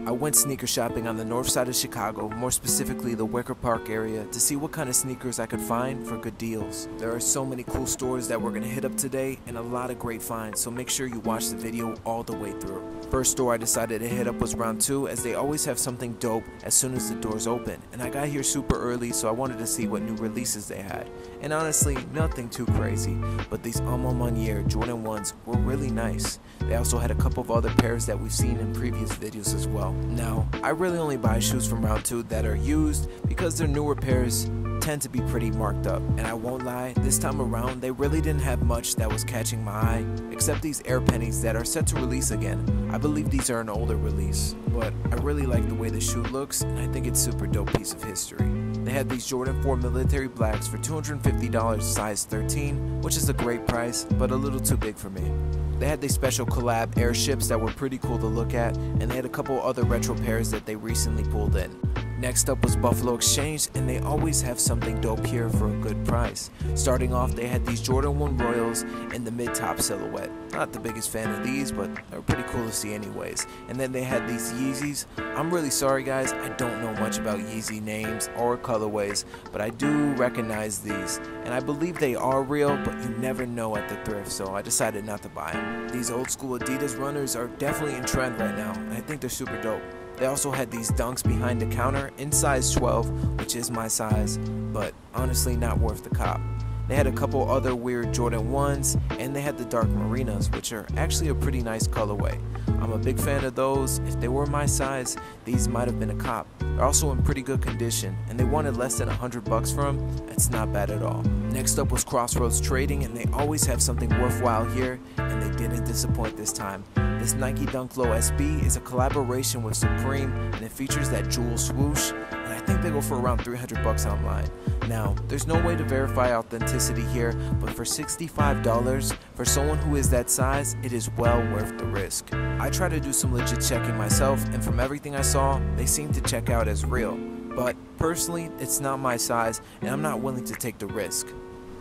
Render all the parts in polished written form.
I went sneaker shopping on the north side of Chicago, more specifically the Wicker Park area, to see what kind of sneakers I could find for good deals. There are so many cool stores that we're going to hit up today and a lot of great finds, so make sure you watch the video all the way through. First store I decided to hit up was Round 2, as they always have something dope as soon as the doors open, and I got here super early so I wanted to see what new releases they had. And honestly, nothing too crazy, but these Alma Manier Jordan 1s were really nice. They also had a couple of other pairs that we've seen in previous videos as well. Now, I really only buy shoes from Round 2 that are used because their newer pairs tend to be pretty marked up, and I won't lie, this time around they really didn't have much that was catching my eye except these Air Pennies that are set to release again. I believe these are an older release, but I really like the way the shoe looks and I think it's a super dope piece of history. They had these Jordan 4 Military Blacks for $250 size 13, which is a great price but a little too big for me. They had these special collab airships that were pretty cool to look at, and they had a couple other retro pairs that they recently pulled in. Next up was Buffalo Exchange, and they always have something dope here for a good price. Starting off, they had these Jordan 1 Royals in the mid-top silhouette. Not the biggest fan of these, but they're pretty cool to see anyways. And then they had these Yeezys. I'm really sorry guys, I don't know much about Yeezy names or colorways, but I do recognize these. And I believe they are real, but you never know at the thrift, so I decided not to buy them. These old school Adidas runners are definitely in trend right now, and I think they're super dope. They also had these Dunks behind the counter in size 12, which is my size, but honestly not worth the cop. They had a couple other weird Jordan 1s, and they had the dark Marinas, which are actually a pretty nice colorway. I'm a big fan of those. If they were my size, these might have been a cop. They're also in pretty good condition, and they wanted less than $100 for them. It's not bad at all. Next up was Crossroads Trading, and they always have something worthwhile here, and they didn't disappoint this time. This Nike Dunk Low SB is a collaboration with Supreme, and it features that jewel swoosh, and I think they go for around $300 online. Now, there's no way to verify authenticity here, but for $65, for someone who is that size, it is well worth the risk. I tried to do some legit checking myself, and from everything I saw, they seem to check out as real. But personally, it's not my size, and I'm not willing to take the risk.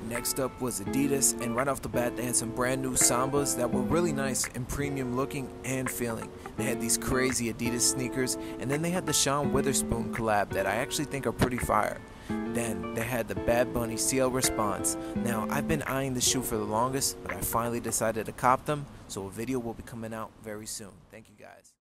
Next up was Adidas, and right off the bat they had some brand new Sambas that were really nice and premium looking and feeling. They had these crazy Adidas sneakers, and then they had the Sean Witherspoon collab that I actually think are pretty fire. Then they had the Bad Bunny CL Response. Now, I've been eyeing the shoe for the longest, but I finally decided to cop them, so a video will be coming out very soon. Thank you guys.